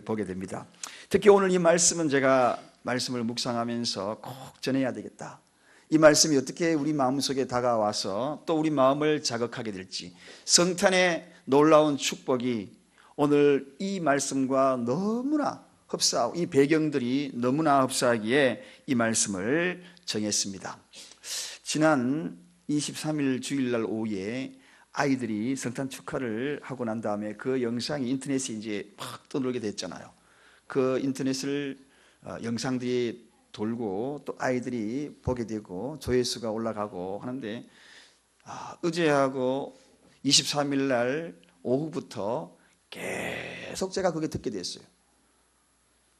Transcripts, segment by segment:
보게 됩니다. 특히 오늘 이 말씀은 제가 말씀을 묵상하면서 꼭 전해야 되겠다. 이 말씀이 어떻게 우리 마음속에 다가와서 또 우리 마음을 자극하게 될지, 성탄의 놀라운 축복이 오늘 이 말씀과 너무나 흡사하고 이 배경들이 너무나 흡사하기에 이 말씀을 정했습니다. 지난 23일 주일날 오후에 아이들이 성탄 축하를 하고 난 다음에 그 영상이 인터넷에 이제 막 떠돌게 됐잖아요. 그 인터넷을 영상들이 돌고 또 아이들이 보게 되고 조회수가 올라가고 하는데, 어제하고 23일 날 오후부터 계속 제가 그게 듣게 됐어요.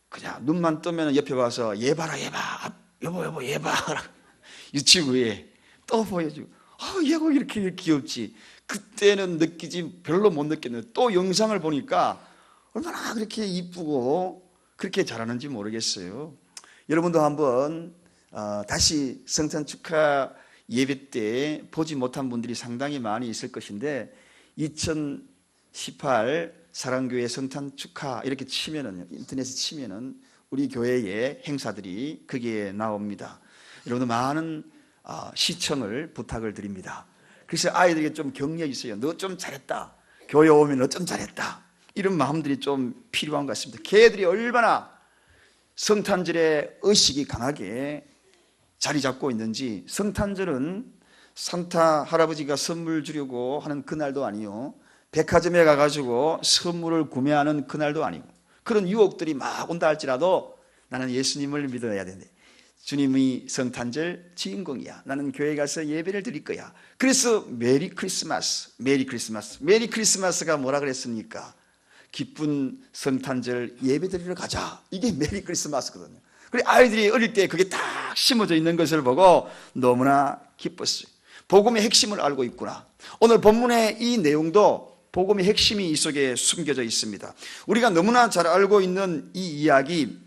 그냥 눈만 뜨면 옆에 와서 얘 봐라 얘 봐, 여보 얘 봐라, 유튜브에 또 보여주고, 얘가 이렇게 귀엽지. 그때는 느끼지 별로 못 느꼈는데 또 영상을 보니까 얼마나 그렇게 이쁘고 그렇게 잘하는지 모르겠어요. 여러분도 한번 다시 성탄 축하 예배 때 보지 못한 분들이 상당히 많이 있을 것인데, 2018 사랑교회 성탄 축하 이렇게 치면은, 인터넷에 치면은 우리 교회의 행사들이 거기에 나옵니다. 여러분들 많은 시청을 부탁을 드립니다. 그래서 아이들에게 좀 격려 있어요. 너 좀 잘했다, 교회 오면 너 좀 잘했다, 이런 마음들이 좀 필요한 것 같습니다. 걔들이 얼마나 성탄절의 의식이 강하게 자리 잡고 있는지. 성탄절은 산타 할아버지가 선물 주려고 하는 그날도 아니요, 백화점에 가가지고 선물을 구매하는 그날도 아니고, 그런 유혹들이 막 온다 할지라도 나는 예수님을 믿어야 되는데, 주님이 성탄절 주인공이야, 나는 교회 가서 예배를 드릴 거야. 그래서 메리 크리스마스, 메리 크리스마스. 메리 크리스마스가 뭐라 그랬습니까? 기쁜 성탄절 예배 드리러 가자, 이게 메리 크리스마스거든요. 그래 아이들이 어릴 때 그게 딱 심어져 있는 것을 보고 너무나 기뻤어요. 복음의 핵심을 알고 있구나. 오늘 본문의 이 내용도 복음의 핵심이 이 속에 숨겨져 있습니다. 우리가 너무나 잘 알고 있는 이 이야기,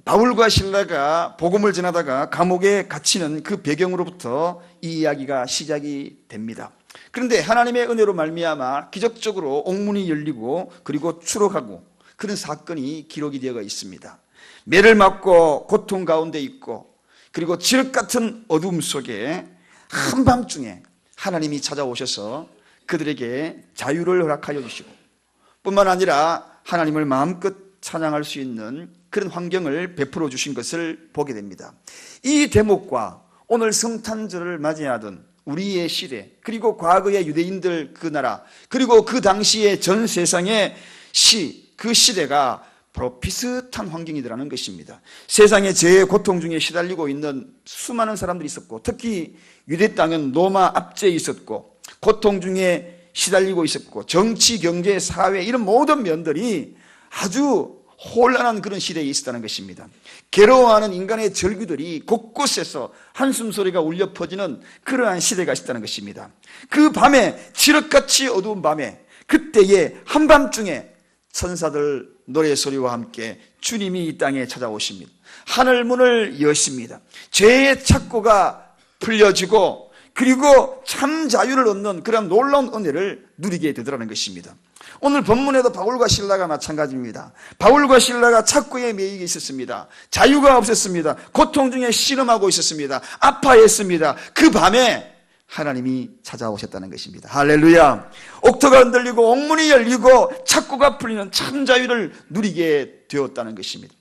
바울과 실라가 복음을 전하다가 감옥에 갇히는 그 배경으로부터 이 이야기가 시작이 됩니다. 그런데 하나님의 은혜로 말미암아 기적적으로 옥문이 열리고 그리고 추록하고 그런 사건이 기록이 되어 있습니다. 매를 맞고 고통 가운데 있고, 그리고 지륵 같은 어둠 속에 한밤중에 하나님이 찾아오셔서 그들에게 자유를 허락하여 주시고, 뿐만 아니라 하나님을 마음껏 찬양할 수 있는 그런 환경을 베풀어 주신 것을 보게 됩니다. 이 대목과 오늘 성탄절을 맞이하던 우리의 시대, 그리고 과거의 유대인들 그 나라, 그리고 그 당시의 전 세상의 그 시대가 바로 비슷한 환경이더라는 것입니다. 세상의 죄의 고통 중에 시달리고 있는 수많은 사람들이 있었고, 특히 유대 땅은 로마 압제에 있었고 고통 중에 시달리고 있었고, 정치, 경제, 사회 이런 모든 면들이 아주 혼란한 그런 시대에 있었다는 것입니다. 괴로워하는 인간의 절규들이 곳곳에서 한숨 소리가 울려 퍼지는 그러한 시대가 있었다는 것입니다. 그 밤에, 지륵같이 어두운 밤에, 그때의 한밤중에 천사들 노래소리와 함께 주님이 이 땅에 찾아오십니다. 하늘 문을 여십니다. 죄의 착고가 풀려지고 그리고 참 자유를 얻는 그런 놀라운 은혜를 누리게 되더라는 것입니다. 오늘 본문에도 바울과 실라가 마찬가지입니다. 바울과 실라가 착고에 매이게 있었습니다. 자유가 없었습니다. 고통 중에 씨름하고 있었습니다. 아파했습니다. 그 밤에 하나님이 찾아오셨다는 것입니다. 할렐루야. 옥토가 흔들리고 옥문이 열리고 착고가 풀리는 참 자유를 누리게 되었다는 것입니다.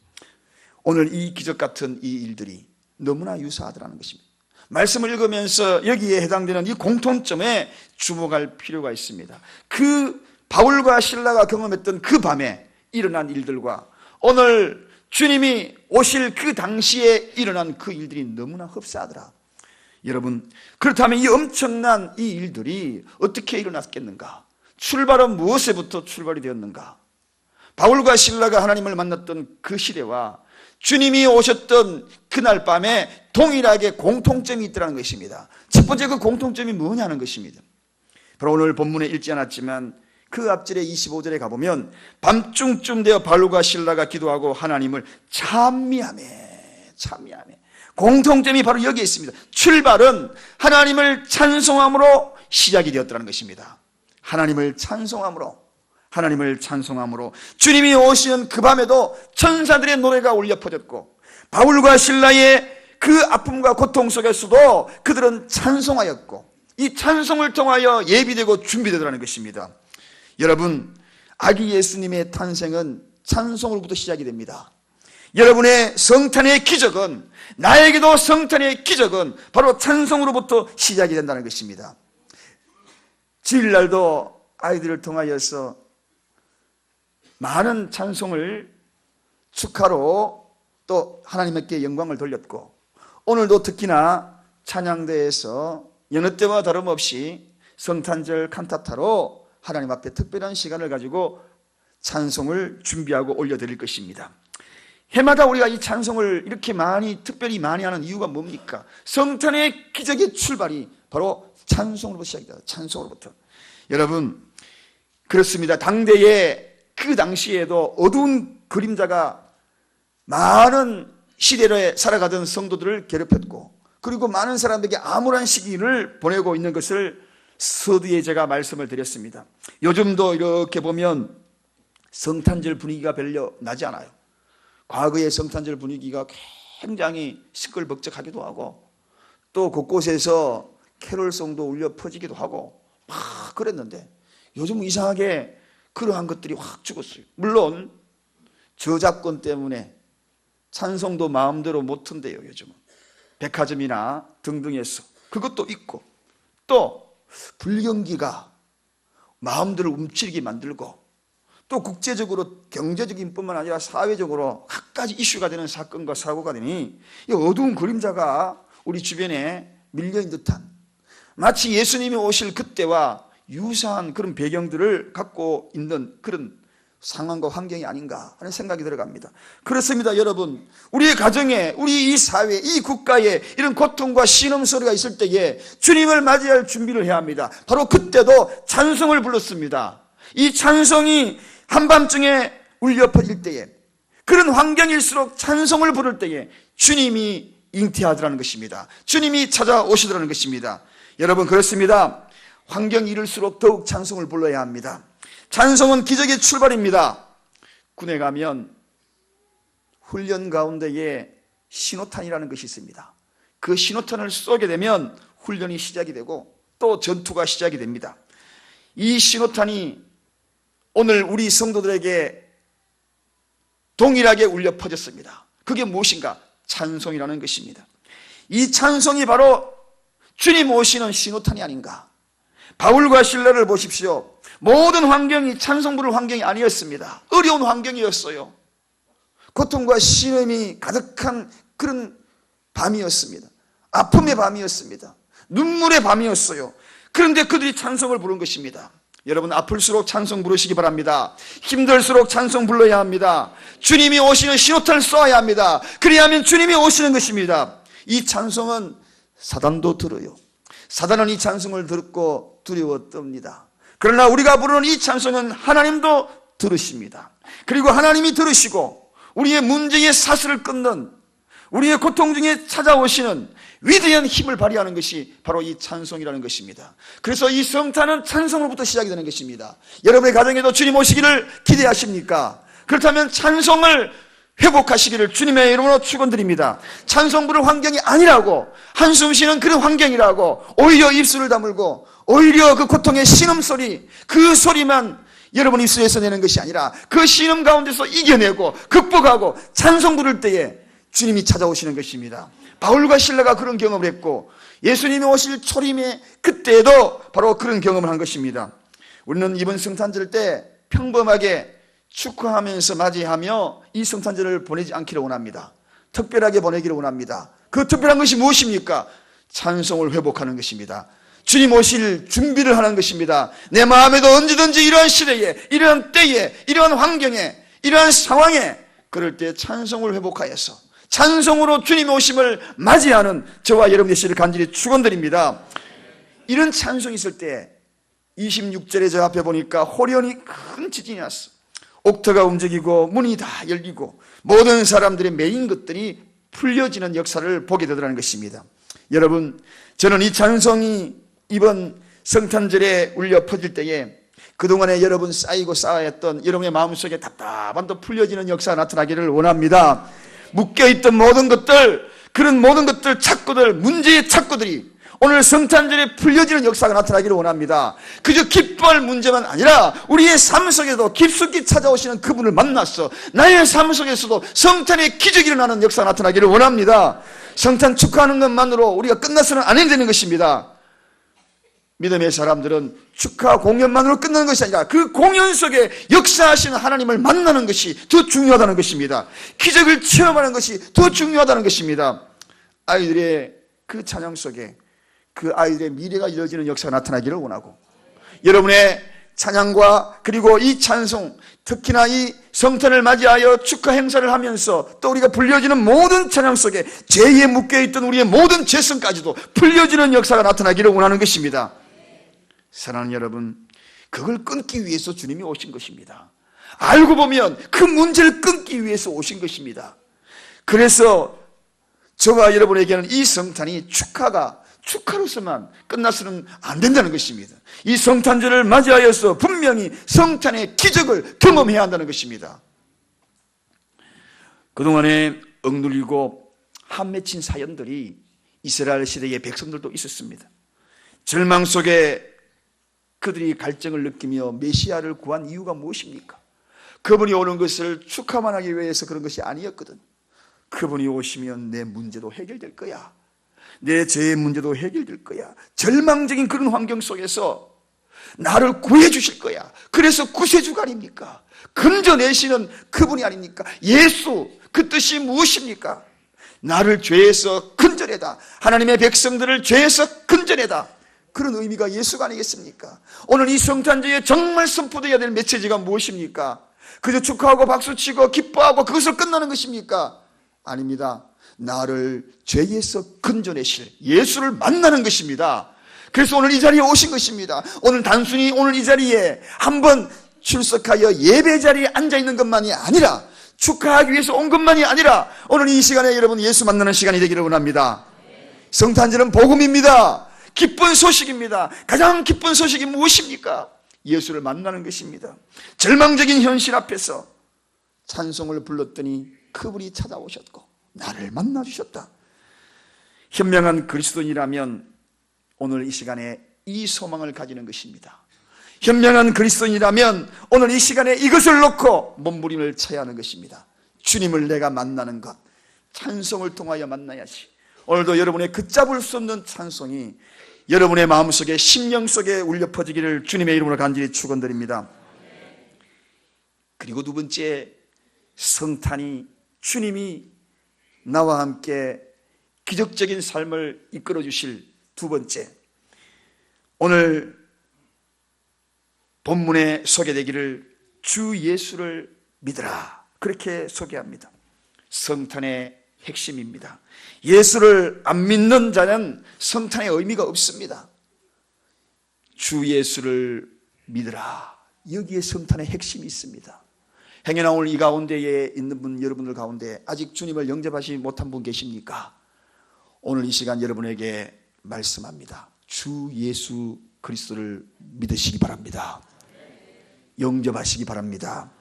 오늘 이 기적 같은 이 일들이 너무나 유사하더라는 것입니다. 말씀을 읽으면서 여기에 해당되는 이 공통점에 주목할 필요가 있습니다. 그 바울과 실라가 경험했던 그 밤에 일어난 일들과 오늘 주님이 오실 그 당시에 일어난 그 일들이 너무나 흡사하더라. 여러분, 그렇다면 이 엄청난 이 일들이 어떻게 일어났겠는가? 출발은 무엇에부터 출발이 되었는가? 바울과 실라가 하나님을 만났던 그 시대와 주님이 오셨던 그날 밤에 동일하게 공통점이 있더라는 것입니다. 첫 번째 그 공통점이 뭐냐는 것입니다. 바로 오늘 본문에 읽지 않았지만 그 앞절에 25절에 가보면 밤중쯤 되어 바울과 실라가 기도하고 하나님을 찬미하며 공통점이 바로 여기에 있습니다. 출발은 하나님을 찬송함으로 시작이 되었다는 것입니다. 하나님을 찬송함으로 하나님을 찬송함으로 주님이 오시는 그 밤에도 천사들의 노래가 울려 퍼졌고 바울과 실라의 그 아픔과 고통 속에서도 그들은 찬송하였고 이 찬송을 통하여 예비되고 준비되더라는 것입니다. 여러분, 아기 예수님의 탄생은 찬송으로부터 시작이 됩니다. 여러분의 성탄의 기적은, 나에게도 성탄의 기적은 바로 찬송으로부터 시작이 된다는 것입니다. 주일날도 아이들을 통하여서 많은 찬송을 축하로 또 하나님께 영광을 돌렸고 오늘도 특히나 찬양대에서 여느 때와 다름없이 성탄절 칸타타로 하나님 앞에 특별한 시간을 가지고 찬송을 준비하고 올려드릴 것입니다. 해마다 우리가 이 찬송을 이렇게 특별히 많이 하는 이유가 뭡니까? 성탄의 기적의 출발이 바로 찬송으로부터 시작이다. 찬송으로부터. 여러분, 그렇습니다. 당대에 그 당시에도 어두운 그림자가 많은 시대에 살아가던 성도들을 괴롭혔고 그리고 많은 사람들에게 암울한 시기를 보내고 있는 것을 서두에 제가 말씀을 드렸습니다. 요즘도 이렇게 보면 성탄절 분위기가 별로 나지 않아요. 과거의 성탄절 분위기가 굉장히 시끌벅적하기도 하고 또 곳곳에서 캐롤송도 울려 퍼지기도 하고 막 그랬는데 요즘은 이상하게 그러한 것들이 확 죽었어요. 물론 저작권 때문에 찬송도 마음대로 못 튼대요. 요즘은 백화점이나 등등에서 그것도 있고 또 불경기가 마음대로 움츠리게 만들고 또 국제적으로 경제적인 뿐만 아니라 사회적으로 갖가지 이슈가 되는 사건과 사고가 되니 이 어두운 그림자가 우리 주변에 밀려있는 듯한 마치 예수님이 오실 그때와 유사한 그런 배경들을 갖고 있는 그런 상황과 환경이 아닌가 하는 생각이 들어갑니다. 그렇습니다. 여러분, 우리의 가정에, 우리 이 사회, 이 국가에 이런 고통과 신음소리가 있을 때에 주님을 맞이할 준비를 해야 합니다. 바로 그때도 찬송을 불렀습니다. 이 찬송이 한밤중에 울려 퍼질 때에 그런 환경일수록 찬송을 부를 때에 주님이 잉태하더라는 것입니다. 주님이 찾아오시더라는 것입니다. 여러분, 그렇습니다. 환경이 이럴수록 더욱 찬송을 불러야 합니다. 찬송은 기적의 출발입니다. 군에 가면 훈련 가운데에 신호탄이라는 것이 있습니다. 그 신호탄을 쏘게 되면 훈련이 시작이 되고 또 전투가 시작이 됩니다. 이 신호탄이 오늘 우리 성도들에게 동일하게 울려 퍼졌습니다. 그게 무엇인가? 찬송이라는 것입니다. 이 찬송이 바로 주님 오시는 신호탄이 아닌가. 바울과 실라를 보십시오. 모든 환경이 찬송 부를 환경이 아니었습니다. 어려운 환경이었어요. 고통과 시름이 가득한 그런 밤이었습니다. 아픔의 밤이었습니다. 눈물의 밤이었어요. 그런데 그들이 찬송을 부른 것입니다. 여러분, 아플수록 찬송 부르시기 바랍니다. 힘들수록 찬송 불러야 합니다. 주님이 오시는 신호탄을 쏘아야 합니다. 그래야 하면 주님이 오시는 것입니다. 이 찬송은 사단도 들어요. 사단은 이 찬송을 듣고 두려워 떱니다. 그러나 우리가 부르는 이 찬송은 하나님도 들으십니다. 그리고 하나님이 들으시고 우리의 문제의 사슬을 끊는, 우리의 고통 중에 찾아오시는 위대한 힘을 발휘하는 것이 바로 이 찬송이라는 것입니다. 그래서 이 성탄은 찬송으로부터 시작이 되는 것입니다. 여러분의 가정에도 주님 오시기를 기대하십니까? 그렇다면 찬송을 회복하시기를 주님의 이름으로 축원드립니다. 찬송 부를 환경이 아니라고, 한숨 쉬는 그런 환경이라고 오히려 입술을 다물고 오히려 그 고통의 신음소리, 그 소리만 여러분 입술에서 내는 것이 아니라 그 신음 가운데서 이겨내고 극복하고 찬송 부를 때에 주님이 찾아오시는 것입니다. 바울과 실라가 그런 경험을 했고 예수님이 오실 초림의 그때에도 바로 그런 경험을 한 것입니다. 우리는 이번 성탄절 때 평범하게 축하하면서 맞이하며 이 성탄절을 보내지 않기를 원합니다. 특별하게 보내기를 원합니다. 그 특별한 것이 무엇입니까? 찬송을 회복하는 것입니다. 주님 오실 준비를 하는 것입니다. 내 마음에도 언제든지 이러한 시대에, 이러한 때에, 이러한 환경에, 이러한 상황에 그럴 때 찬송을 회복하여서 찬송으로 주님 오심을 맞이하는 저와 여러분 되시기를 간절히 축원드립니다. 이런 찬송이 있을 때 26절에 저 앞에 보니까 호련히 큰 지진이 났어. 옥터가 움직이고 문이 다 열리고 모든 사람들의 메인 것들이 풀려지는 역사를 보게 되더라는 것입니다. 여러분, 저는 이 찬송이 이번 성탄절에 울려 퍼질 때에 그동안에 여러분 쌓이고 쌓였던 여러분의 마음속에 답답함도 풀려지는 역사가 나타나기를 원합니다. 묶여있던 모든 것들, 그런 모든 것들 찾고들, 문제의 찾고들이 오늘 성탄절에 풀려지는 역사가 나타나기를 원합니다. 그저 기뻐할 문제만 아니라 우리의 삶 속에도 깊숙이 찾아오시는 그분을 만나서 나의 삶 속에서도 성탄의 기적이 일어나는 역사가 나타나기를 원합니다. 성탄 축하하는 것만으로 우리가 끝나서는 안 되는 것입니다. 믿음의 사람들은 축하 공연만으로 끝나는 것이 아니라 그 공연 속에 역사하시는 하나님을 만나는 것이 더 중요하다는 것입니다. 기적을 체험하는 것이 더 중요하다는 것입니다. 아이들의 그 찬양 속에 그 아이들의 미래가 이루어지는 역사가 나타나기를 원하고, 여러분의 찬양과 그리고 이 찬송, 특히나 이 성탄을 맞이하여 축하 행사를 하면서 또 우리가 불려지는 모든 찬양 속에 죄에 묶여있던 우리의 모든 죄성까지도 풀려지는 역사가 나타나기를 원하는 것입니다. 사랑하는 여러분, 그걸 끊기 위해서 주님이 오신 것입니다. 알고 보면 그 문제를 끊기 위해서 오신 것입니다. 그래서 저와 여러분에게는 이 성탄이 축하로서만 끝나서는 안 된다는 것입니다. 이 성탄절을 맞이하여서 분명히 성탄의 기적을 경험해야 한다는 것입니다. 그동안에 억눌리고 한 맺힌 사연들이 이스라엘 시대의 백성들도 있었습니다. 절망 속에 그들이 갈증을 느끼며 메시아를 구한 이유가 무엇입니까? 그분이 오는 것을 축하만 하기 위해서 그런 것이 아니었거든. 그분이 오시면 내 문제도 해결될 거야. 내 죄의 문제도 해결될 거야. 절망적인 그런 환경 속에서 나를 구해 주실 거야. 그래서 구세주가 아닙니까? 건져내시는 그분이 아닙니까? 예수, 그 뜻이 무엇입니까? 나를 죄에서 건져내다, 하나님의 백성들을 죄에서 건져내다, 그런 의미가 예수가 아니겠습니까? 오늘 이 성탄절에 정말 선포되어야 될 메시지가 무엇입니까? 그저 축하하고 박수치고 기뻐하고 그것을 끝나는 것입니까? 아닙니다. 나를 죄에서 건져내실 예수를 만나는 것입니다. 그래서 오늘 이 자리에 오신 것입니다. 오늘 단순히 오늘 이 자리에 한번 출석하여 예배 자리에 앉아있는 것만이 아니라, 축하하기 위해서 온 것만이 아니라 오늘 이 시간에 여러분 예수 만나는 시간이 되기를 원합니다. 성탄절은 복음입니다. 기쁜 소식입니다. 가장 기쁜 소식이 무엇입니까? 예수를 만나는 것입니다. 절망적인 현실 앞에서 찬송을 불렀더니 그분이 찾아오셨고 나를 만나주셨다. 현명한 그리스도인이라면 오늘 이 시간에 이 소망을 가지는 것입니다. 현명한 그리스도인이라면 오늘 이 시간에 이것을 놓고 몸부림을 쳐야 하는 것입니다. 주님을 내가 만나는 것, 찬송을 통하여 만나야지. 오늘도 여러분의 걷잡을 수 없는 찬송이 여러분의 마음속에, 심령 속에 울려 퍼지기를 주님의 이름으로 간절히 축원드립니다. 그리고 두 번째, 성탄이 주님이 나와 함께 기적적인 삶을 이끌어 주실 두 번째, 오늘 본문에 소개되기를 주 예수를 믿으라, 그렇게 소개합니다. 성탄의 핵심입니다. 예수를 안 믿는 자는 성탄의 의미가 없습니다. 주 예수를 믿으라, 여기에 성탄의 핵심이 있습니다. 행여나 오늘 이 가운데에 있는 분, 여러분들 가운데 아직 주님을 영접하지 못한 분 계십니까? 오늘 이 시간 여러분에게 말씀합니다. 주 예수 그리스도를 믿으시기 바랍니다. 영접하시기 바랍니다.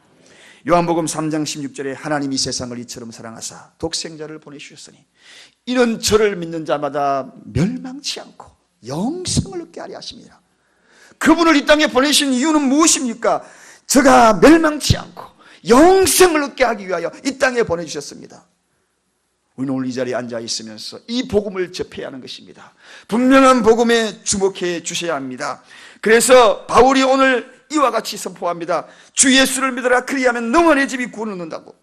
요한복음 3장 16절에 하나님이 세상을 이처럼 사랑하사 독생자를 보내주셨으니 이는 저를 믿는 자마다 멸망치 않고 영생을 얻게 하려 하심이라. 그분을 이 땅에 보내신 이유는 무엇입니까? 저가 멸망치 않고 영생을 얻게 하기 위하여 이 땅에 보내주셨습니다. 우리는 오늘 이 자리에 앉아 있으면서 이 복음을 접해야 하는 것입니다. 분명한 복음에 주목해 주셔야 합니다. 그래서 바울이 오늘 이와 같이 선포합니다. 주 예수를 믿어라, 그리하면 너와 내 집이 구원을 얻는다고.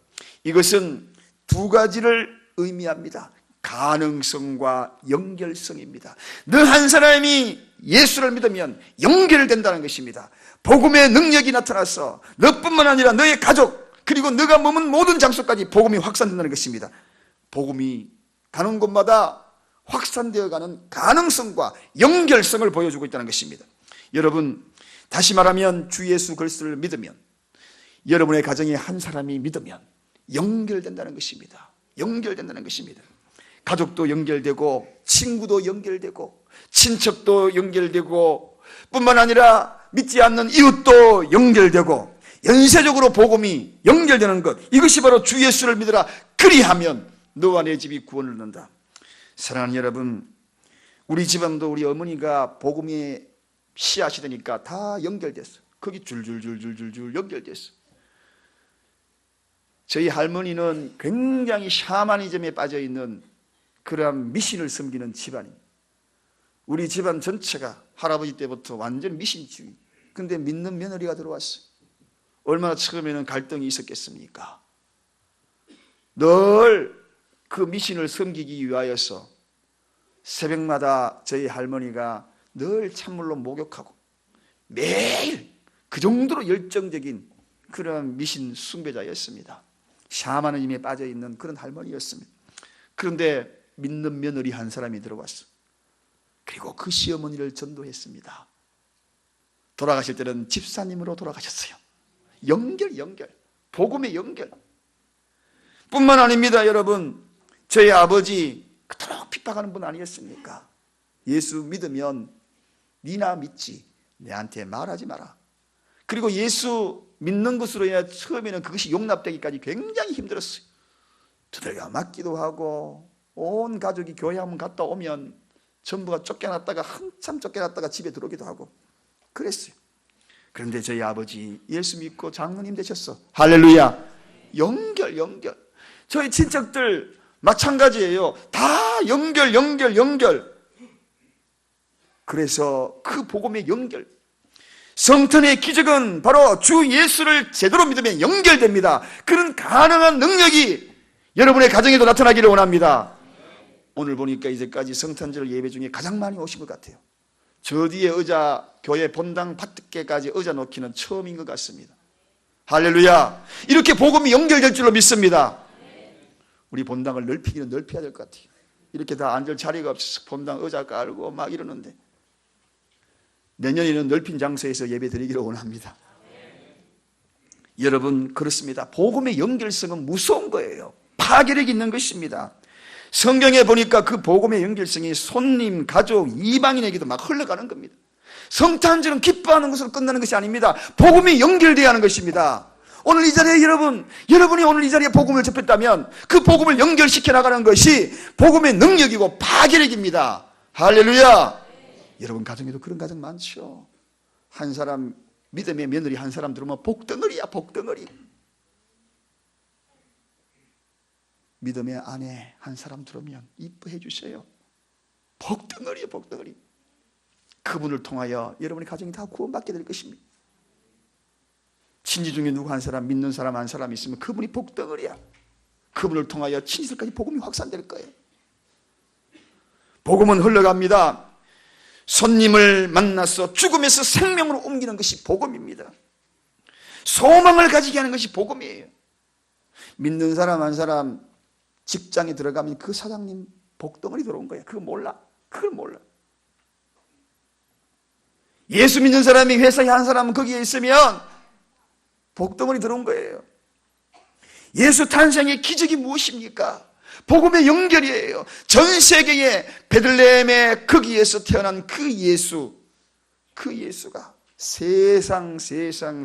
이것은 두 가지를 의미합니다. 가능성과 연결성입니다. 너 한 사람이 예수를 믿으면 연결된다는 것입니다. 복음의 능력이 나타나서 너뿐만 아니라 너의 가족, 그리고 너가 머문 모든 장소까지 복음이 확산된다는 것입니다. 복음이 가는 곳마다 확산되어가는 가능성과 연결성을 보여주고 있다는 것입니다. 여러분, 다시 말하면 주 예수 그리스도를 믿으면, 여러분의 가정에 한 사람이 믿으면 연결된다는 것입니다. 연결된다는 것입니다. 가족도 연결되고, 친구도 연결되고, 친척도 연결되고, 뿐만 아니라 믿지 않는 이웃도 연결되고 연쇄적으로 복음이 연결되는 것, 이것이 바로 주 예수를 믿으라. 그리하면 너와 내 집이 구원을 얻는다. 사랑하는 여러분, 우리 집안도 우리 어머니가 복음의 씨앗이 되니까 다 연결됐어. 거기 줄줄줄줄줄줄 연결됐어. 저희 할머니는 굉장히 샤머니즘에 빠져있는 그러한 미신을 섬기는 집안입니다. 우리 집안 전체가 할아버지 때부터 완전 미신주의. 근데 믿는 며느리가 들어왔어요. 얼마나 처음에는 갈등이 있었겠습니까? 늘 그 미신을 섬기기 위하여서 새벽마다 저희 할머니가 늘 찬물로 목욕하고 매일 그 정도로 열정적인 그런 미신 숭배자였습니다. 샤머니즘에 빠져있는 그런 할머니였습니다. 그런데 믿는 며느리 한 사람이 들어왔어. 그리고 그 시어머니를 전도했습니다. 돌아가실 때는 집사님으로 돌아가셨어요. 연결, 복음의 연결. 뿐만 아닙니다. 여러분, 저희 아버지 그토록 핍박하는 분 아니었습니까? 예수 믿으면 니나 믿지 내한테 말하지 마라. 그리고 예수 믿는 것으로 해야 처음에는 그것이 용납되기까지 굉장히 힘들었어요. 두들겨 맞기도 하고 온 가족이 교회 한번 갔다 오면 전부가 쫓겨났다가 한참 쫓겨났다가 집에 들어오기도 하고 그랬어요. 그런데 저희 아버지 예수 믿고 장로님 되셨어. 할렐루야. 연결. 저희 친척들 마찬가지예요. 다 연결. 그래서 그 복음의 연결, 성탄의 기적은 바로 주 예수를 제대로 믿으면 연결됩니다. 그런 가능한 능력이 여러분의 가정에도 나타나기를 원합니다. 오늘 보니까 이제까지 성탄절 예배 중에 가장 많이 오신 것 같아요. 저 뒤에 의자, 교회 본당 밖에까지 의자 놓기는 처음인 것 같습니다. 할렐루야. 이렇게 복음이 연결될 줄로 믿습니다. 우리 본당을 넓히기는 넓혀야 될 것 같아요. 이렇게 다 앉을 자리가 없어서 본당 의자 깔고 막 이러는데 내년에는 넓힌 장소에서 예배 드리기를 원합니다. 여러분, 그렇습니다. 복음의 연결성은 무서운 거예요. 파괴력이 있는 것입니다. 성경에 보니까 그 복음의 연결성이 손님, 가족, 이방인에게도 막 흘러가는 겁니다. 성탄절은 기뻐하는 것으로 끝나는 것이 아닙니다. 복음이 연결되어야 하는 것입니다. 오늘 이 자리에 여러분이 오늘 이 자리에 복음을 접했다면 그 복음을 연결시켜 나가는 것이 복음의 능력이고 파괴력입니다. 할렐루야. 여러분 가정에도 그런 가정 많죠. 한 사람 믿음의 며느리 한 사람 들어오면 복덩어리야, 복덩어리. 믿음의 아내 한 사람 들어오면 이뻐해 주세요. 복덩어리야, 복덩어리. 그분을 통하여 여러분의 가정이 다 구원받게 될 것입니다. 친지 중에 누구 한 사람, 믿는 사람 한 사람 있으면 그분이 복덩어리야. 그분을 통하여 친지들까지 복음이 확산될 거예요. 복음은 흘러갑니다. 손님을 만나서 죽음에서 생명으로 옮기는 것이 복음입니다. 소망을 가지게 하는 것이 복음이에요. 믿는 사람 한 사람 직장에 들어가면 그 사장님 복덩어리 들어온 거야. 그걸 몰라. 예수 믿는 사람이 회사에 한 사람은 거기에 있으면 복덩어리 들어온 거예요. 예수 탄생의 기적이 무엇입니까? 복음의 연결이에요. 전 세계에 베들레헴의 거기에서 태어난 그 예수가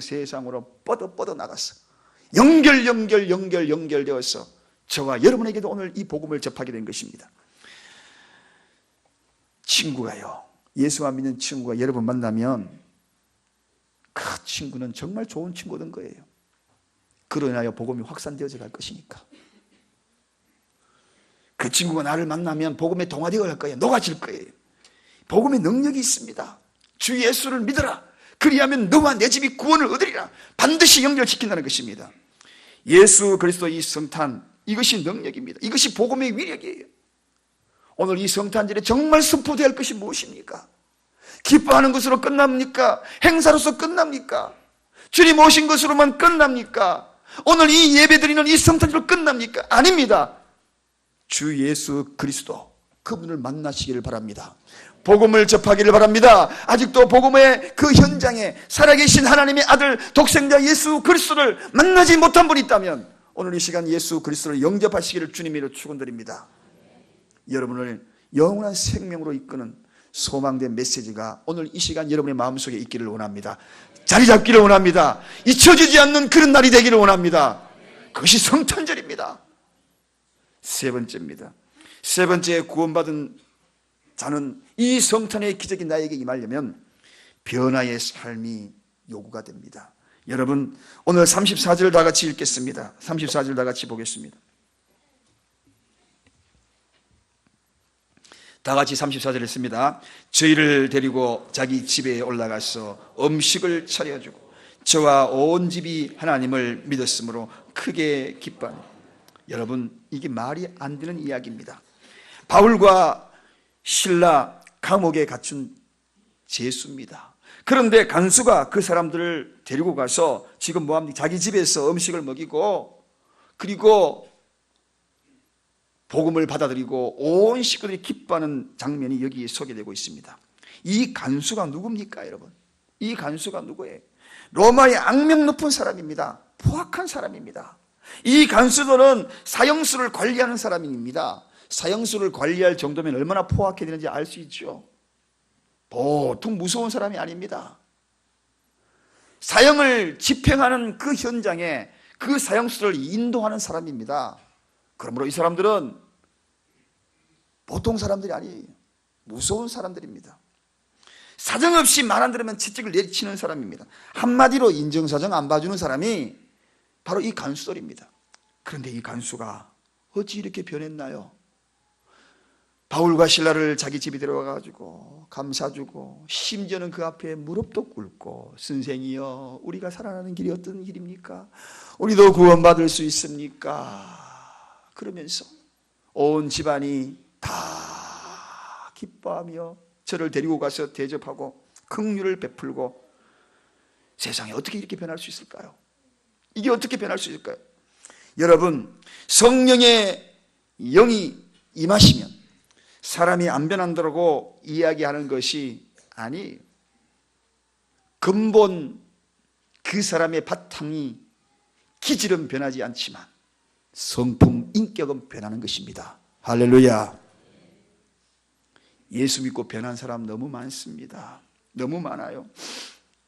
세상으로 뻗어 나갔어. 연결되어서 저와 여러분에게도 오늘 이 복음을 접하게 된 것입니다. 친구가요, 예수만 믿는 친구가 여러분 만나면 그 친구는 정말 좋은 친구가 된 거예요. 그러나요 복음이 확산되어져 갈 것이니까. 그 친구가 나를 만나면 복음에 동화되어 갈 거예요. 녹아질 거예요. 복음의 능력이 있습니다. 주 예수를 믿어라. 그리하면 너와 내 집이 구원을 얻으리라. 반드시 연결시킨다는 것입니다. 예수 그리스도 이 성탄, 이것이 능력입니다. 이것이 복음의 위력이에요. 오늘 이 성탄절에 정말 선포될 것이 무엇입니까? 기뻐하는 것으로 끝납니까? 행사로서 끝납니까? 주님 오신 것으로만 끝납니까? 오늘 이 예배드리는 이 성탄절 끝납니까? 아닙니다. 주 예수 그리스도 그분을 만나시기를 바랍니다. 복음을 접하기를 바랍니다. 아직도 복음의 그 현장에 살아계신 하나님의 아들 독생자 예수 그리스도를 만나지 못한 분이 있다면 오늘 이 시간 예수 그리스도를 영접하시기를 주님으로 축원드립니다. 여러분을 영원한 생명으로 이끄는 소망된 메시지가 오늘 이 시간 여러분의 마음속에 있기를 원합니다. 자리 잡기를 원합니다. 잊혀지지 않는 그런 날이 되기를 원합니다. 그것이 성탄절입니다. 세 번째입니다. 세 번째, 구원받은 자는 이 성탄의 기적이 나에게 임하려면 변화의 삶이 요구가 됩니다. 여러분, 오늘 34절 다 같이 읽겠습니다. 34절 다 같이 보겠습니다. 다 같이 34절 했습니다. 저희를 데리고 자기 집에 올라가서 음식을 차려주고 저와 온 집이 하나님을 믿었으므로 크게 기뻐합니다. 여러분, 이게 말이 안 되는 이야기입니다. 바울과 실라 감옥에 갇힌 죄수입니다. 그런데 간수가 그 사람들을 데리고 가서 지금 뭐합니까? 자기 집에서 음식을 먹이고 그리고 복음을 받아들이고 온 식구들이 기뻐하는 장면이 여기에 소개되고 있습니다. 이 간수가 누굽니까, 여러분? 이 간수가 누구예요? 로마의 악명 높은 사람입니다. 포악한 사람입니다. 이 간수들은 사형수를 관리하는 사람입니다. 사형수를 관리할 정도면 얼마나 포악해야 되는지 알 수 있죠. 보통 무서운 사람이 아닙니다. 사형을 집행하는 그 현장에 그 사형수를 인도하는 사람입니다. 그러므로 이 사람들은 보통 사람들이 아니에요. 무서운 사람들입니다. 사정없이 말 안 들으면 채찍을 내리치는 사람입니다. 한마디로 인정사정 안 봐주는 사람이 바로 이 간수들입니다. 그런데 이 간수가 어찌 이렇게 변했나요? 바울과 실라를 자기 집에 데려와가지고 감사주고 심지어는 그 앞에 무릎도 꿇고 선생이여, 우리가 살아나는 길이 어떤 길입니까? 우리도 구원받을 수 있습니까? 그러면서 온 집안이 다 기뻐하며 저를 데리고 가서 대접하고 긍휼을 베풀고, 세상에 어떻게 이렇게 변할 수 있을까요? 이게 어떻게 변할 수 있을까요? 여러분, 성령의 영이 임하시면 사람이 안 변한다고 이야기하는 것이 아니에요. 근본 그 사람의 바탕이, 기질은 변하지 않지만 성품, 인격은 변하는 것입니다. 할렐루야. 예수 믿고 변한 사람 너무 많습니다. 너무 많아요.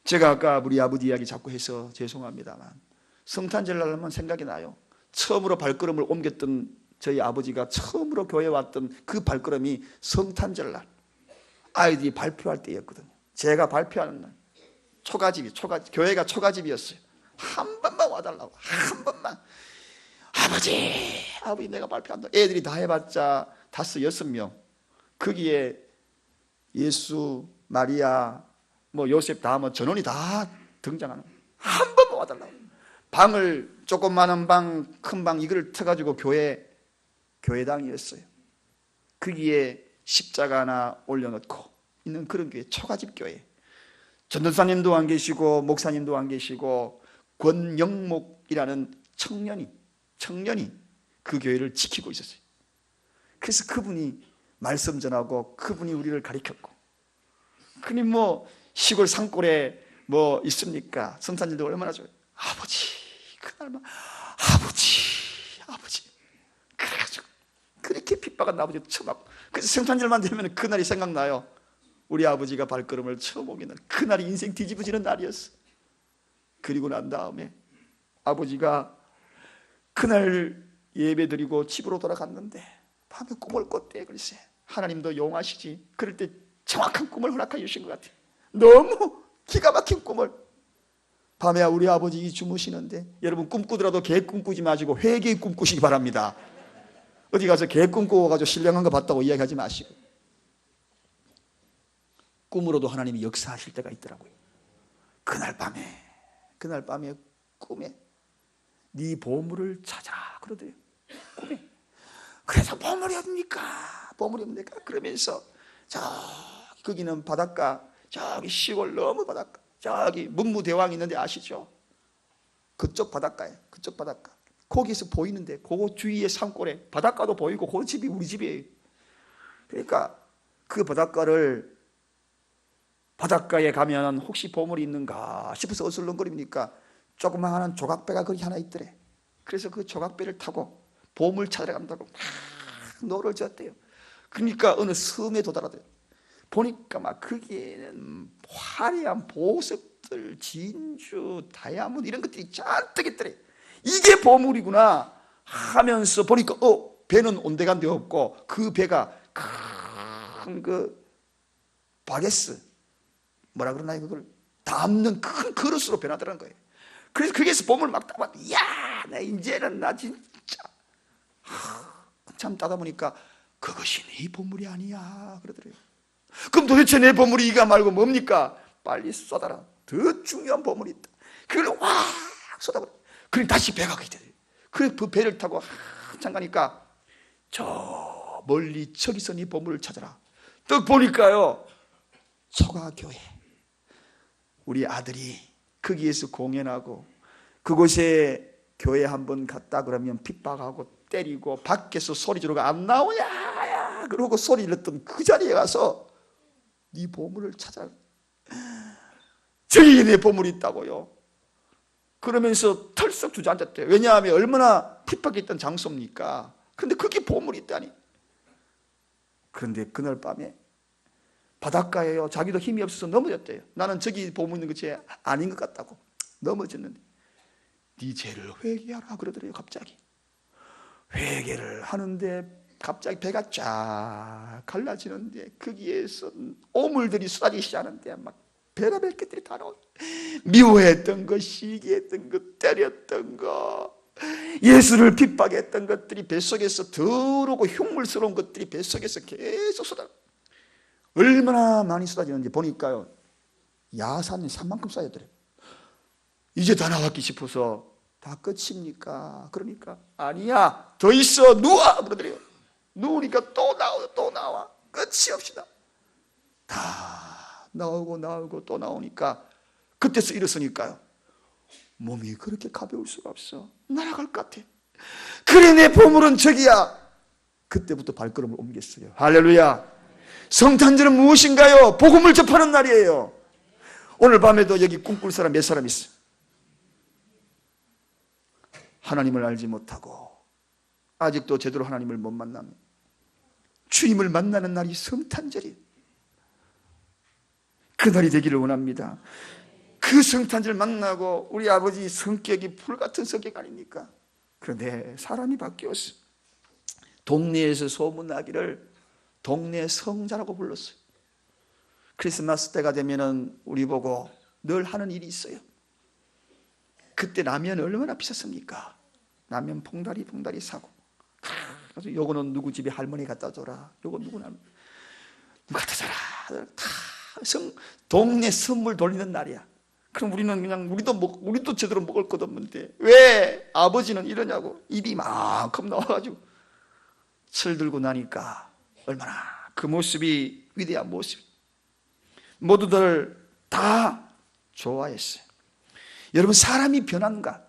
제가 아까 우리 아버지 이야기 자꾸 해서 죄송합니다만 성탄절날 하면 생각이 나요. 처음으로 발걸음을 옮겼던 저희 아버지가 처음으로 교회에 왔던 그 발걸음이 성탄절날 아이들이 발표할 때였거든요. 제가 발표하는 날 초가집이 교회가 초가집이었어요. 한 번만 와달라고, 한 번만. 아버지 내가 발표한다. 애들이 다 해봤자 5, 6명. 거기에 예수, 마리아, 요셉 다 전원이 다 등장하는 거예요. 한 번만 와달라고. 방을 조그마한 방, 큰 방 이걸 터가지고 교회당이었어요. 거기에 십자가 하나 올려놓고 있는 그런 교회, 초가집 교회. 전도사님도 안 계시고 목사님도 안 계시고 권영목이라는 청년이 그 교회를 지키고 있었어요. 그래서 그분이 말씀 전하고 그분이 우리를 가르쳤고, 그니 시골 산골에 있습니까? 성탄절도 얼마나 좋아요. 아버지, 그날만 아버지 그래가지고 그렇게 핍박한 아버지도 처음 하고, 그래서 성탄절만 되면 그날이 생각나요. 우리 아버지가 발걸음을 처음 오게 날, 그날이 인생 뒤집어지는 날이었어. 그리고 난 다음에 아버지가 그날 예배 드리고 집으로 돌아갔는데 밤에 꿈을 꿨대. 글쎄, 하나님도 용하시지. 그럴 때 정확한 꿈을 허락해 주신 것 같아요. 너무 기가 막힌 꿈을. 밤에 우리 아버지 주무시는데, 여러분 꿈꾸더라도 개 꿈꾸지 마시고 회개 꿈꾸시기 바랍니다. 어디 가서 개 꿈꾸어가지고 신령한 거 봤다고 이야기하지 마시고. 꿈으로도 하나님이 역사하실 때가 있더라고요. 그날 밤에 꿈에 네 보물을 찾아 그러더래요. 꿈에. 그래서 보물이 어딥니까? 그러면서 거기는 바닷가, 저기 시골 너무 바닷가, 저기 문무대왕 있는데 아시죠? 그쪽 바닷가. 거기서 보이는데 그 주위에 산골에 바닷가도 보이고 그 집이 우리 집이에요. 그러니까 그 바닷가에 가면 혹시 보물이 있는가 싶어서 어슬렁거리니까 조그마한 조각배가 거기 하나 있더래. 그래서 그 조각배를 타고 보물 찾으러 간다고 막 노를 졌대요. 그러니까 어느 섬에 도달하대요. 보니까 막 거기에는 화려한 보석들, 진주, 다이아몬드 이런 것들이 잔뜩 있더래. 이게 보물이구나 하면서 보니까 배는 온데간데 없고 그 배가 큰 그 바게스 뭐라 그러나요? 그걸 담는 큰 그릇으로 변하더라는 거예요. 그래서 거기에서 보물을 막 따봐. 이야, 나 이제는 나 진짜 참 따다 보니까 그것이 네 보물이 아니야 그러더래요. 그럼 도대체 내 보물이 이가 말고 뭡니까? 빨리 쏟아라. 더 중요한 보물이 있다. 그걸 확 쏟아버려. 그럼 다시 배가 가게 돼요. 그래서 그 배를 타고 한참 가니까 저 멀리 저기서 네 보물을 찾아라. 딱 보니까요, 초가교회 우리 아들이 거기에서 공연하고 그곳에 교회 한번 갔다 그러면 핍박하고 때리고 밖에서 소리 지르고 안 나오냐 그러고 소리 질렀던 그 자리에 가서 네 보물을 찾아. 저기 내 보물이 있다고요. 그러면서 털썩 주저앉았대요. 왜냐하면 얼마나 핍박했던 장소입니까? 그런데 그게 보물이 있다니. 그런데 그날 밤에 바닷가에요, 자기도 힘이 없어서 넘어졌대요. 나는 저기 보물 있는 것이 아닌 것 같다고 넘어졌는데 네 죄를 회개하라 그러더래요. 갑자기 회개를 하는데 갑자기 배가 쫙 갈라지는데 거기에서 오물들이 쏟아지기 시작하는데 막 별의별 것들이 다 나오고, 미워했던 거, 시기했던 거, 때렸던 거, 예수를 핍박했던 것들이 뱃속에서 더러고 흉물스러운 것들이 뱃속에서 계속 쏟아. 얼마나 많이 쏟아지는지 보니까요, 야산이 산만큼 쌓였더래요. 이제 다 나왔기 싶어서 다 끝입니까? 그러니까 아니야, 더 있어, 누워 그러더래요. 누우니까 또 나와 끝이 없이다. 다 나오고 또 나오니까 그때서 일어서니까요, 몸이 그렇게 가벼울 수가 없어. 날아갈 것 같아. 그래, 내 보물은 저기야. 그때부터 발걸음을 옮겼어요. 할렐루야. 성탄절은 무엇인가요? 복음을 접하는 날이에요. 오늘 밤에도 여기 꿈꿀 사람 몇 사람 있어? 하나님을 알지 못하고 아직도 제대로 하나님을 못 만나면 주님을 만나는 날이 성탄절이에요. 그날이 되기를 원합니다. 그 성탄절 만나고 우리 아버지 성격이 불같은 성격 아닙니까? 그런데 사람이 바뀌었어요. 동네에서 소문나기를 동네 성자라고 불렀어요. 크리스마스 때가 되면은 우리 보고 늘 하는 일이 있어요. 그때 라면 얼마나 비쌌습니까? 라면 봉다리 사고, 그래서 요거는 누구 집에 할머니 갖다 줘라, 요거 누구 갖다 줘라, 다 동네 선물 돌리는 날이야. 그럼 우리는 그냥 우리도 제대로 먹을 것 없는데 왜 아버지는 이러냐고 입이 만큼 나와가지고 철들고 나니까 얼마나 그 모습이 위대한 모습, 모두들 다 좋아했어요. 여러분, 사람이 변한가?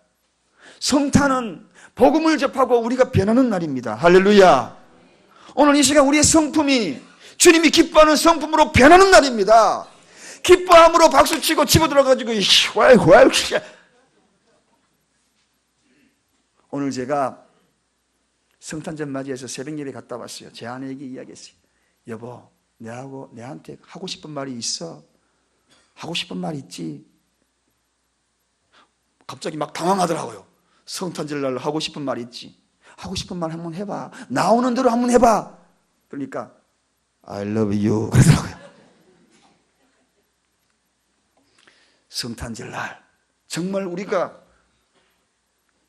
성탄은 복음을 접하고 우리가 변하는 날입니다. 할렐루야. 오늘 이 시간 우리의 성품이 주님이 기뻐하는 성품으로 변하는 날입니다. 기뻐함으로 박수치고 집어 들어가지고 오늘 제가 성탄절 맞이해서 새벽 예배 갔다 왔어요. 제 아내에게 이야기했어요. 여보, 내한테 하고 싶은 말이 있어? 하고 싶은 말 있지? 갑자기 막 당황하더라고요. 성탄절 날 하고 싶은 말 있지? 하고 싶은 말 한번 해봐. 나오는 대로 한번 해봐. 그러니까 I love you 그러더라고요. 성탄절 날 정말 우리가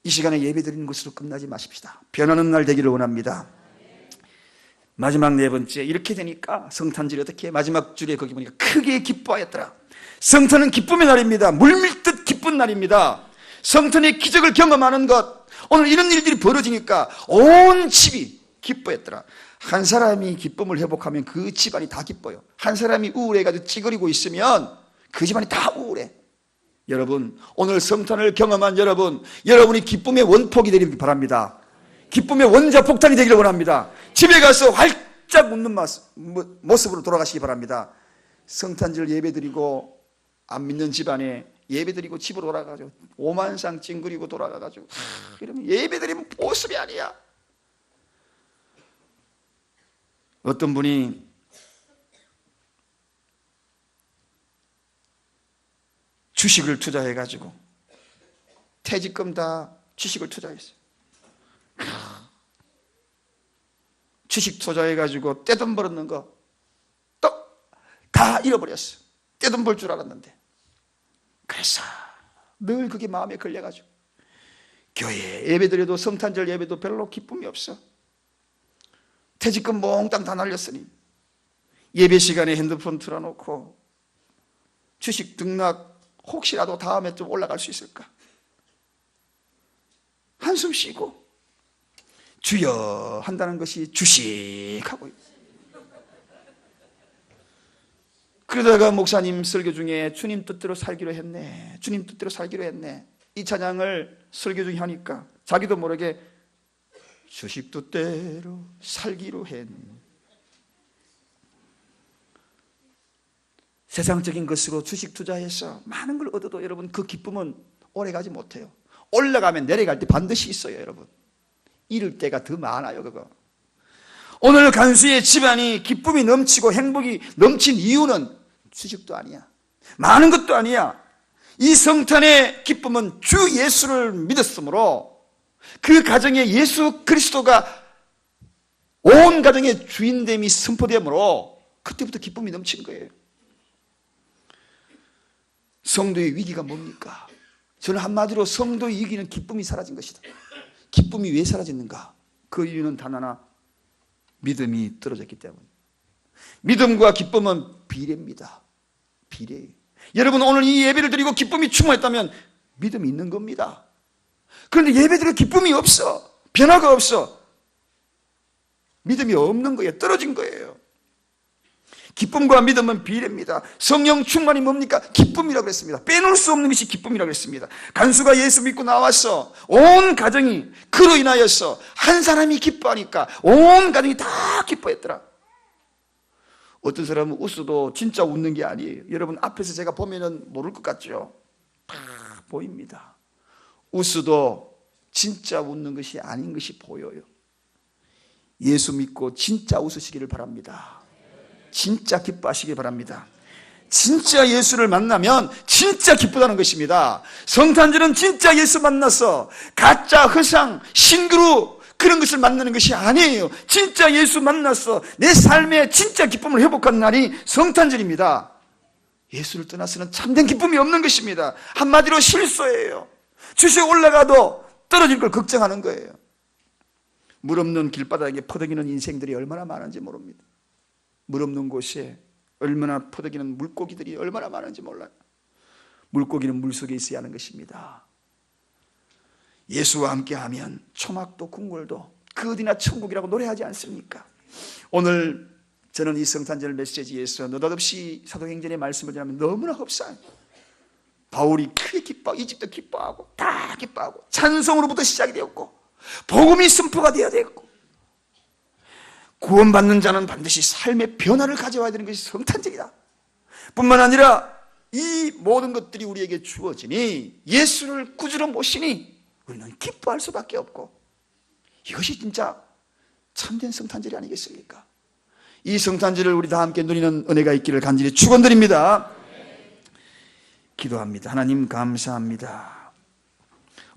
이 시간에 예배드리는 것으로 끝나지 마십시다. 변하는 날 되기를 원합니다. 마지막 네 번째, 이렇게 되니까 성탄절이 어떻게 마지막 줄에 거기 보니까 크게 기뻐하였더라. 성탄은 기쁨의 날입니다. 물밀듯 기쁜 날입니다. 성탄의 기적을 경험하는 것, 오늘 이런 일들이 벌어지니까 온 집이 기뻐했더라. 한 사람이 기쁨을 회복하면 그 집안이 다 기뻐요. 한 사람이 우울해가지고 찌그리고 있으면 그 집안이 다 우울해. 여러분, 오늘 성탄을 경험한 여러분이 기쁨의 원폭이 되기를 바랍니다. 기쁨의 원자폭탄이 되기를 원합니다. 집에 가서 활짝 웃는 모습으로 돌아가시기 바랍니다. 성탄절 예배드리고 안 믿는 집안에 예배드리고 집으로 돌아가죠. 오만상 찡그리고 돌아가가지고 이러면 예배드리면 모습이 아니야. 어떤 분이 주식을 투자해가지고 퇴직금 다 주식을 투자했어요. 주식 투자해가지고 떼돈 벌었는 거 또 다 잃어버렸어요. 떼돈 벌 줄 알았는데. 그래서 늘 그게 마음에 걸려가지고 교회 예배드려도, 성탄절 예배도 별로 기쁨이 없어. 퇴직금 몽땅 다 날렸으니 예배 시간에 핸드폰 틀어놓고 주식 등락 혹시라도 다음에 좀 올라갈 수 있을까? 한숨 쉬고 주여 한다는 것이 주식하고 있어요. 그러다가 목사님 설교 중에 주님 뜻대로 살기로 했네, 주님 뜻대로 살기로 했네, 이 찬양을 설교 중에 하니까 자기도 모르게 주식 뜻대로 살기로 했네. 세상적인 것으로 주식 투자해서 많은 걸 얻어도 여러분 그 기쁨은 오래가지 못해요. 올라가면 내려갈 때 반드시 있어요. 여러분 잃을 때가 더 많아요. 그거 오늘 간수의 집안이 기쁨이 넘치고 행복이 넘친 이유는 주식도 아니야, 많은 것도 아니야. 이 성탄의 기쁨은 주 예수를 믿었으므로 그 가정에 예수 그리스도가 온 가정의 주인됨이 선포되므로 그때부터 기쁨이 넘치는 거예요. 성도의 위기가 뭡니까? 저는 한마디로 성도의 위기는 기쁨이 사라진 것이다. 기쁨이 왜 사라졌는가? 그 이유는 단 하나, 믿음이 떨어졌기 때문에. 믿음과 기쁨은 비례입니다. 비례예요. 여러분 오늘 이 예배를 드리고 기쁨이 충만했다면 믿음이 있는 겁니다. 그런데 예배 드리고 기쁨이 없어, 변화가 없어, 믿음이 없는 거예요. 떨어진 거예요. 기쁨과 믿음은 비례입니다. 성령 충만이 뭡니까? 기쁨이라고 했습니다. 빼놓을 수 없는 것이 기쁨이라고 했습니다. 간수가 예수 믿고 나왔어. 온 가정이 그로 인하여서 한 사람이 기뻐하니까 온 가정이 다 기뻐했더라. 어떤 사람은 웃어도 진짜 웃는 게 아니에요. 여러분 앞에서 제가 보면은 모를 것 같죠? 다 보입니다. 웃어도 진짜 웃는 것이 아닌 것이 보여요. 예수 믿고 진짜 웃으시기를 바랍니다. 진짜 기뻐하시기 바랍니다. 진짜 예수를 만나면 진짜 기쁘다는 것입니다. 성탄절은 진짜 예수 만나서 가짜 허상, 신그루 그런 것을 만나는 것이 아니에요. 진짜 예수 만나서 내 삶에 진짜 기쁨을 회복하는 날이 성탄절입니다. 예수를 떠나서는 참된 기쁨이 없는 것입니다. 한마디로 실소예요. 주식 올라가도 떨어질 걸 걱정하는 거예요. 물 없는 길바닥에 퍼덕이는 인생들이 얼마나 많은지 모릅니다. 물 없는 곳에 얼마나 퍼덕이는 물고기들이 얼마나 많은지 몰라요. 물고기는 물속에 있어야 하는 것입니다. 예수와 함께하면 초막도 국물도 그 어디나 천국이라고 노래하지 않습니까? 오늘 저는 이 성탄절 메시지에서 느닷없이 사도행전의 말씀을 전하면 너무나 흡사해요. 바울이 크게 기뻐하고 이집도 기뻐하고 다 기뻐하고 찬송으로부터 시작이 되었고 복음이 선포가 되어야 되었고 구원받는 자는 반드시 삶의 변화를 가져와야 되는 것이 성탄절이다. 뿐만 아니라 이 모든 것들이 우리에게 주어지니 예수를 구주로 모시니 우리는 기뻐할 수밖에 없고 이것이 진짜 참된 성탄절이 아니겠습니까? 이 성탄절을 우리 다 함께 누리는 은혜가 있기를 간절히 축원드립니다. 기도합니다. 하나님 감사합니다.